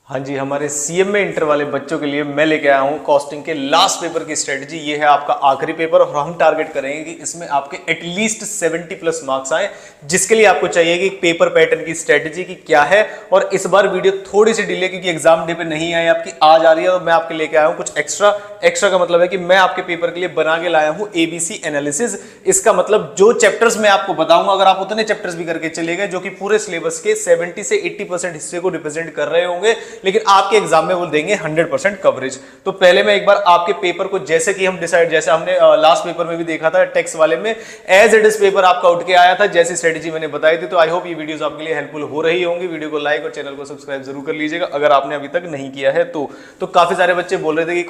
हाँ जी, हमारे CMA inter वाले बच्चों के लिए मैं लेके आया हूँ कॉस्टिंग के लास्ट पेपर की स्ट्रेटजी। ये है आपका आखिरी पेपर और हम टारगेट करेंगे कि इसमें आपके एटलीस्ट 70 प्लस मार्क्स आए, जिसके लिए आपको चाहिए कि पेपर पैटर्न की स्ट्रेटजी की क्या है। और इस बार वीडियो थोड़ी सी डिले क्योंकि एग्जाम डे पे नहीं आई, आपकी आज आ रही है, तो मैं आपके लेके आया हूँ कुछ एक्स्ट्रा का मतलब है कि मैं आपके पेपर के लिए बना के लाया हूँ एबीसी एनालिसिस। इसका मतलब जो चैप्टर्स मैं आपको बताऊंगा, अगर आप उतने चैप्टर्स भी करके चले गए जो कि पूरे सिलेबस के 70 से 80% हिस्से को रिप्रेजेंट कर रहे होंगे, लेकिन आपके एग्जाम में वो देंगे 100% कवरेज। तो पहले मैं एक बार आपके पेपर को जैसे कि हम डिसाइड, जैसे हमने लास्ट पेपर में भी देखा था टेक्स्ट वाले में, एज इट इज पेपर आपका उठ के आया था जैसी स्ट्रेटेजी मैंने बताई थी। तो आई होप ये वीडियोस आपके लिए हेल्पफुल हो रही होंगी। वीडियो को लाइक और चैनल को सब्सक्राइब जरूर कर लीजिएगा अगर आपने अभी तक नहीं किया है तो काफी सारे बच्चे बोल रहे थे कि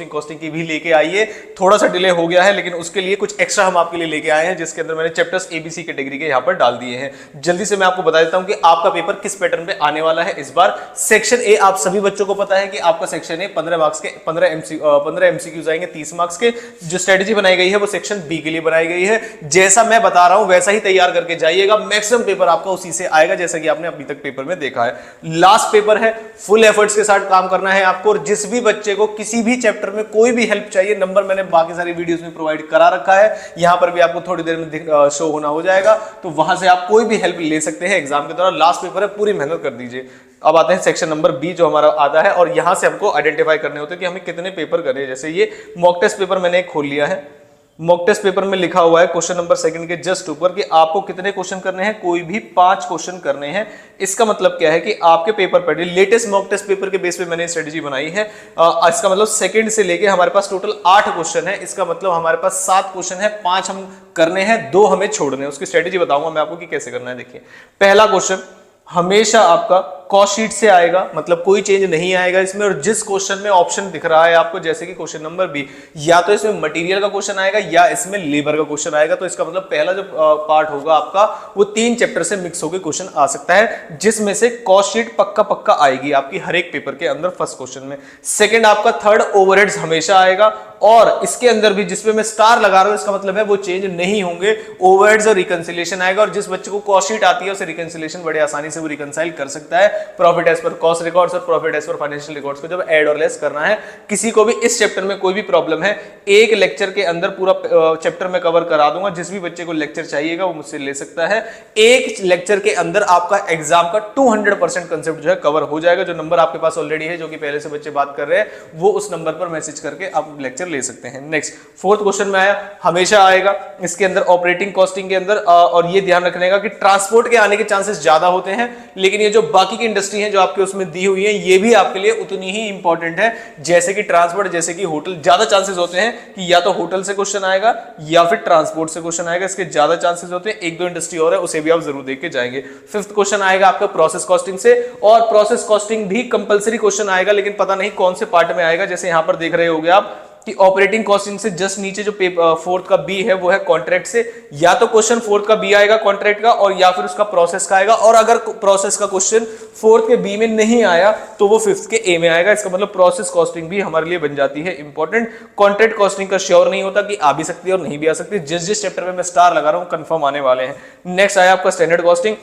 कॉस्टिंग की भी लेके आइए। थोड़ा सा डिले हो गया है, लेकिन उसके लिए कुछ एक्स्ट्रा हम आपके लिए लेके आए हैं, जिसके अंदर मैंने चैप्टर्स एबीसी कैटेगरी के यहाँ पर डाल दिए हैं। जल्दी से मैं आपको बता देता हूं कि आपका पेपर किस पैटर्न पे आने वाला है इस बार। सेक्शन ए आप सभी बच्चों को पता है कि आपका सेक्शन ए 15 मार्क्स के 15 एमसीक्यूज आएंगे 30 मार्क्स के। जो स्ट्रेटजी बनाई गई है वो सेक्शन बी के लिए बनाई गई है। जैसा मैं बता रहा हूं वैसा ही तैयार करके जाइएगा, मैक्सिमम पेपर आपका उसी से आएगा जैसा कि आपने अभी तक पेपर में देखा है। लास्ट पेपर है, फुल एफर्ट्स के साथ काम करना है आपको। और जिस भी बच्चे को किसी भी चैप्टर में कोई भी हेल्प चाहिए, नंबर मैंने बाकी सारी वीडियोस में प्रोवाइड करा रखा है, यहां पर भी आपको थोड़ी देर में शो होना हो जाएगा, तो वहां से आप कोई भी हेल्प ले सकते हैं एग्जाम के दौरान। लास्ट पेपर है, पूरी मेहनत कर दीजिए। अब आते हैं सेक्शन नंबर बी जो हमारा आता है, और यहां से हमको आइडेंटिफाई करने होते हैं कि हमें कितने पेपर करने हैं। जैसे ये मॉक टेस्ट पेपर मैंने एक खोल लिया है। मॉक टेस्ट पेपर में लिखा हुआ है क्वेश्चन नंबर सेकंड के जस्ट ऊपर कि आपको कितने क्वेश्चन करने हैं, कोई भी 5 क्वेश्चन करने हैं। इसका मतलब क्या है कि आपके पेपर पर लेटेस्ट मॉक टेस्ट पेपर के बेस पे मैंने स्ट्रेटजी बनाई है। इसका मतलब सेकंड से लेके हमारे पास टोटल 8 क्वेश्चन है। इसका मतलब हमारे पास 7 क्वेश्चन है, 5 हम करने हैं, 2 हमें छोड़ने हैं। उसकी स्ट्रेटजी बताऊंगा मैं आपको कि कैसे करना है। देखिए, पहला क्वेश्चन हमेशा आपका कॉस्ट शीट से आएगा, मतलब कोई चेंज नहीं आएगा इसमें। और जिस क्वेश्चन में ऑप्शन दिख रहा है आपको, जैसे कि क्वेश्चन नंबर बी, या तो इसमें मटेरियल का क्वेश्चन आएगा या इसमें लेबर का क्वेश्चन आएगा। तो इसका मतलब पहला जो पार्ट होगा आपका, वो 3 चैप्टर से मिक्स होकर क्वेश्चन आ सकता है, जिसमें से कॉस्ट शीट पक्का आएगी आपकी हर एक पेपर के अंदर फर्स्ट क्वेश्चन में। सेकेंड आपका थर्ड ओवरहेड्स हमेशा आएगा, और इसके अंदर भी जिसपे मैं स्टार लगा रहा हूं इसका मतलब है वो चेंज नहीं होंगे। ओवरहेड्स और रिकंसिलिएशन आएगा, और जिस बच्चे को कॉस्ट शीट आती है उसे रिकंसिलिएशन बड़े आसानी से वो रिकंसाइल कर सकता है। Profit as per cost records और profit as per financial records को जब ऐड और लेस करना है। किसी को भी इस चैप्टर में कोई भी प्रॉब्लम है, एक लेक्चर के अंदर पूरा चैप्टर में कवर करा दूंगा। जिस भी बच्चे को लेक्चर चाहिएगा वो मुझसे ले सकता है। एक लेक्चर के अंदर आपका एग्जाम का 200% कंसेप्ट जो है कवर हो जाएगा। जो नंबर आपके पास ऑलरेडी है, जो कि पहले से बच्चे बात कर रहे हैं, वो उस नंबर पर मैसेज करके आप लेक्चर ले सकते हैं। नेक्स्ट फोर्थ क्वेश्चन में आया, हमेशा आएगा इसके अंदर ऑपरेटिंग कॉस्टिंग के अंदर। और ये ध्यान रखने का कि ट्रांसपोर्ट के आने के चांसेस ज्यादा होते हैं, लेकिन ये जो बाकी की इंडस्ट्री है जो आपके उसमें दी हुई है, ये भी आपके लिए उतनी ही इंपॉर्टेंट है जैसे कि ट्रांसपोर्ट, जैसे कि होटल। ज्यादा चांसेस होते हैं कि या तो होटल से क्वेश्चन आएगा या फिर ट्रांसपोर्ट से क्वेश्चन आएगा, इसके ज्यादा चांसेस होते हैं। 1-2 इंडस्ट्री और है, उसे भी आप जरूर देख के जाएंगे। फिफ्थ क्वेश्चन आएगा आपका प्रोसेस कॉस्टिंग से, और प्रोसेस कॉस्टिंग भी कंपलसरी क्वेश्चन आएगा, लेकिन पता नहीं कौन से पार्ट में आएगा। जैसे यहां पर देख रहे होगे आप कि ऑपरेटिंग कॉस्टिंग से जस्ट नीचे जो फोर्थ का बी है वो है कॉन्ट्रैक्ट से। या तो क्वेश्चन फोर्थ का बी आएगा कॉन्ट्रैक्ट का, और या फिर उसका प्रोसेस का आएगा। और अगर प्रोसेस का क्वेश्चन फोर्थ के बी में नहीं आया तो वो फिफ्थ के ए में आएगा। इसका मतलब प्रोसेस कॉस्टिंग भी हमारे लिए बन जाती है इंपॉर्टेंट। कॉन्ट्रैक्ट कॉस्टिंग का श्योर नहीं होता कि आ भी सकती है और नहीं भी आ सकती। जिस चैप्टर में मैं स्टार लगा रहा हूं कंफर्म आने वाले हैं। नेक्स्ट आया आपका स्टैंडर्ड कॉस्टिंग।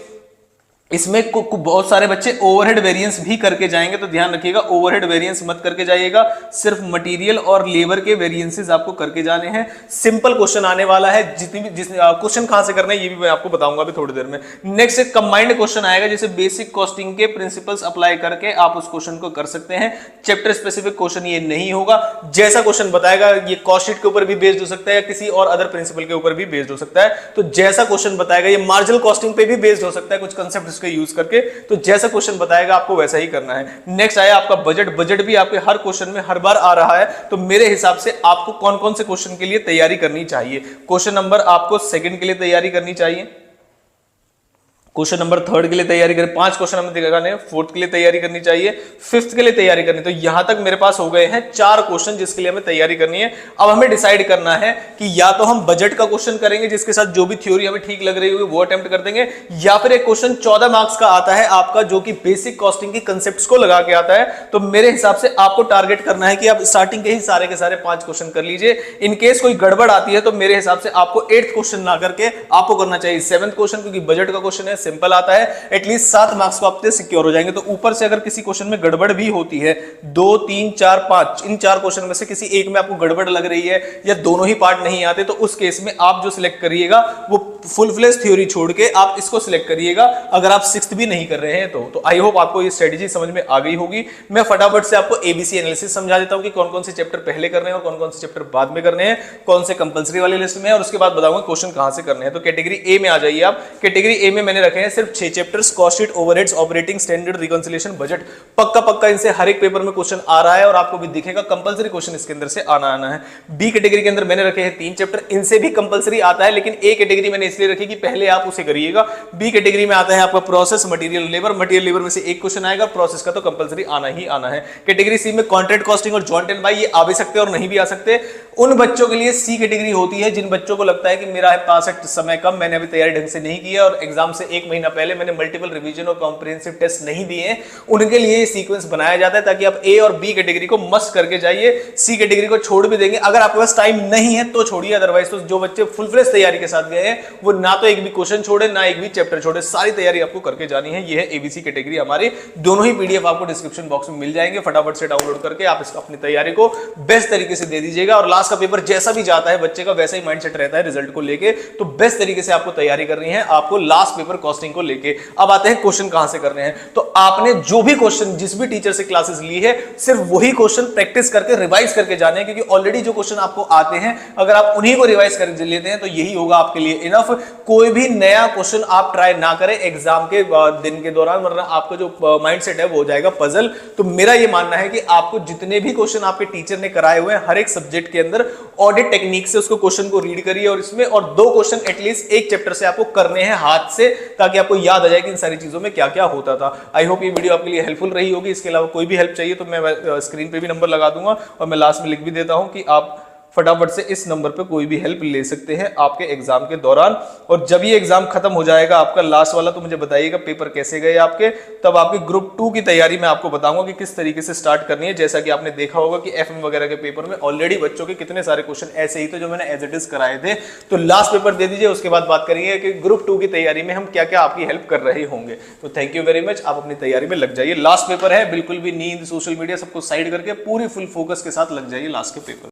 इसमें बहुत सारे बच्चे ओवरहेड वेरिएंस भी करके जाएंगे, तो ध्यान रखिएगा ओवरहेड वेरिएंस मत करके जाइएगा, सिर्फ मटेरियल और लेबर के वेरिएंसेस आपको करके जाने हैं। सिंपल क्वेश्चन आने वाला है, जिस क्वेश्चन कहां से करना है ये भी मैं आपको बताऊंगा अभी थोड़ी देर में। नेक्स्ट एक कंबाइंड क्वेश्चन आएगा, जैसे बेसिक कॉस्टिंग के प्रिंसिपल्स अप्लाई करके आप उस क्वेश्चन को कर सकते हैं। चैप्टर स्पेसिफिक क्वेश्चन ये नहीं होगा, जैसा क्वेश्चन बताएगा ये कॉस्ट शीट के ऊपर भी बेस्ड हो सकता है या किसी और अदर प्रिंसिपल के ऊपर भी बेस्ड हो सकता है। तो जैसा क्वेश्चन बताएगा ये मार्जिनल कॉस्टिंग पे भी बेस्ड हो सकता है, कुछ कंसेप्ट इसके यूज करके। तो जैसा क्वेश्चन बताएगा आपको वैसा ही करना है। नेक्स्ट आया आपका बजट। बजट भी आपके हर क्वेश्चन में हर बार आ रहा है, तो मेरे हिसाब से आपको कौन कौन से क्वेश्चन के लिए तैयारी करनी चाहिए। क्वेश्चन नंबर आपको सेकंड के लिए तैयारी करनी चाहिए, क्वेश्चन नंबर थर्ड के लिए तैयारी करें, 5 क्वेश्चन हमें दिखाने, फोर्थ के लिए तैयारी करनी चाहिए, फिफ्थ के लिए तैयारी करनी। तो यहां तक मेरे पास हो गए हैं 4 क्वेश्चन जिसके लिए हमें तैयारी करनी है। अब हमें डिसाइड करना है कि या तो हम बजट का क्वेश्चन करेंगे जिसके साथ जो भी थ्योरी हमें ठीक लग रही होगी वो अटेम्प्ट कर देंगे, या फिर एक क्वेश्चन 14 मार्क्स का आता है आपका जो कि बेसिक कॉस्टिंग की कंसेप्ट्स को लगा के आता है। तो मेरे हिसाब से आपको टारगेट करना है कि आप स्टार्टिंग के ही सारे 5 क्वेश्चन कर लीजिए। इनकेस कोई गड़बड़ आती है तो मेरे हिसाब से आपको 8th क्वेश्चन ना करके आपको करना चाहिए 7th क्वेश्चन, क्योंकि बजट का क्वेश्चन है, सिंपल आता है, एटलीस्ट 7 मार्क्स को आपके सिक्योर हो जाएंगे। तो ऊपर से अगर किसी क्वेश्चन में गड़बड़ भी होती है, 2, 3, 4, 5 इन 4 क्वेश्चन में से किसी एक में आपको गड़बड़ लग रही है या दोनों ही पार्ट नहीं आते, तो उस केस में आप जो सिलेक्ट करिएगा वो फुल फ्लेज थ्योरी छोड़ के आप इसको सिलेक्ट करिएगा, अगर आप 6th भी नहीं कर रहे हैं तो आई होप आपको ये स्ट्रेटेजी समझ में आ गई होगी। मैं फटाफट से आपको एबीसी एनालिसिस समझा देता हूं कि कौन कौन से चैप्टर पहले करने हैं और कौन कौन से चैप्टर बाद में करने हैं, कौन से कंपलसरी वाली लिस्ट में है, और उसके बाद बताऊंगा क्वेश्चन कहां से करने हैं। तो कैटेगरी ए में आ जाइए आप। कैटेगरी ए में मैंने रखे हैं सिर्फ 6 chapters, cost sheet, overheads, operating standard, reconciliation, budget. पक्का इनसे हर एक पेपर में क्वेश्चन आ रहा है और आपको भी दिखेगा कंपलसरी क्वेश्चन इसके अंदर से आना है। बी कैटेगरी के अंदर मैंने रखे हैं 3 चैप्टर, इनसे भी कंपलसरी आता है, लेकिन ए कैटेगरी मैंने इसलिए रखी कि पहले आप उसे करिएगा। बी कैटेगरी में आता है आपका process, material, labour. Material labour में से एक क्वेश्चन आएगा, प्रोसेस का तो कंपलसरी आना ही आना है। कैटेगरी सी में कॉन्ट्रैक्ट कॉस्टिंग और जॉइंट एंड बाय, ये आ भी सकते हैं और नहीं भी आ सकते। उन बच्चों के लिए सी कैटेगरी होती है जिन बच्चों को लगता है कि मेरा है 65 समय कम, मैंने अभी तैयारी ढंग से नहीं किया और एग्जाम से 1 महीना पहले मैंने मल्टीपल रिवीजन और कॉम्प्रिहेंसिव टेस्ट नहीं दिए, उनके लिए सीक्वेंस बनाया जाता है ताकि आप ए और बी कैटेगरी को मस्ट करके जाइए। सी कैटेगरी को छोड़ भी देंगे, अगर आपके पास टाइम नहीं है तो छोड़िए, अदरवाइज तो जो बच्चे फुल फ्लेज तैयारी के साथ गए हैं वो ना तो एक भी क्वेश्चन छोड़े ना एक भी चैप्टर छोड़े, सारी तैयारी आपको करके जानी है। ये है एबीसी कैटेगरी हमारी, दोनों ही पीडीएफ आपको डिस्क्रिप्शन बॉक्स में मिल जाएंगे, फटाफट से डाउनलोड करके आप इसको अपनी तैयारी को बेस्ट तरीके से दे दीजिएगा। और लास्ट का पेपर जैसा भी जाता है बच्चे का वैसा ही माइंडसेट रहता है रिजल्ट को लेके, तो बेस्ट तरीके से आपको तैयारी करनी है आपको लास्ट पेपर कॉस्टिंग को लेके। अब आते हैं क्वेश्चन कहां से करने हैं। तो आपने जो भी क्वेश्चन जिस भी टीचर से क्लासेस ली है सिर्फ वही क्वेश्चन प्रैक्टिस करके रिवाइज करके जाने हैं, क्योंकि ऑलरेडी जो क्वेश्चन आपको आते हैं अगर आप उन्हीं को रिवाइज कर लेते हैं तो यही होगा आपके लिए इनफ। कोई भी नया क्वेश्चन आप ट्राई ना करें एग्जाम के दिन के दौरान, वरना आपका जो माइंडसेट है वो हो जाएगा पजल। तो मेरा ये मानना है कि आपको जितने भी क्वेश्चन आपके टीचर ने कराए हुए हैं हर एक सब्जेक्ट के अंदर ऑडिट टेक्निक से उसको क्वेश्चन को रीड करिए और इसमें और 2 क्वेश्चन एटलीस्ट एक चैप्टर से आपको करने हैं हाथ से, ताकि आपको याद आ जाए कि इन सारी चीजों में क्या क्या होता था। आई होप ये वीडियो आपके लिए हेल्पफुल रही होगी। इसके अलावा कोई भी हेल्प चाहिए तो मैं स्क्रीन पे भी नंबर लगा दूंगा और मैं लास्ट में लिख भी देता हूं कि आप फटाफट से इस नंबर पे कोई भी हेल्प ले सकते हैं आपके एग्जाम के दौरान। और जब ये एग्जाम खत्म हो जाएगा आपका लास्ट वाला, तो मुझे बताइएगा पेपर कैसे गए आपके, तब आपकी ग्रुप 2 की तैयारी मैं आपको बताऊंगा कि किस तरीके से स्टार्ट करनी है। जैसा कि आपने देखा होगा कि एफएम वगैरह के पेपर में ऑलरेडी बच्चों के कितने सारे क्वेश्चन ऐसे ही थे जो मैंने एज इट इज कराए थे। तो लास्ट पेपर दे दीजिए, उसके बाद बात करेंगे कि ग्रुप 2 की तैयारी में हम क्या क्या आपकी हेल्प कर रहे होंगे। तो थैंक यू वेरी मच, आप अपनी तैयारी में लग जाइए। लास्ट पेपर है, बिल्कुल भी नींद सोशल मीडिया सबको साइड करके पूरी फुल फोकस के साथ लग जाइए लास्ट के पेपर।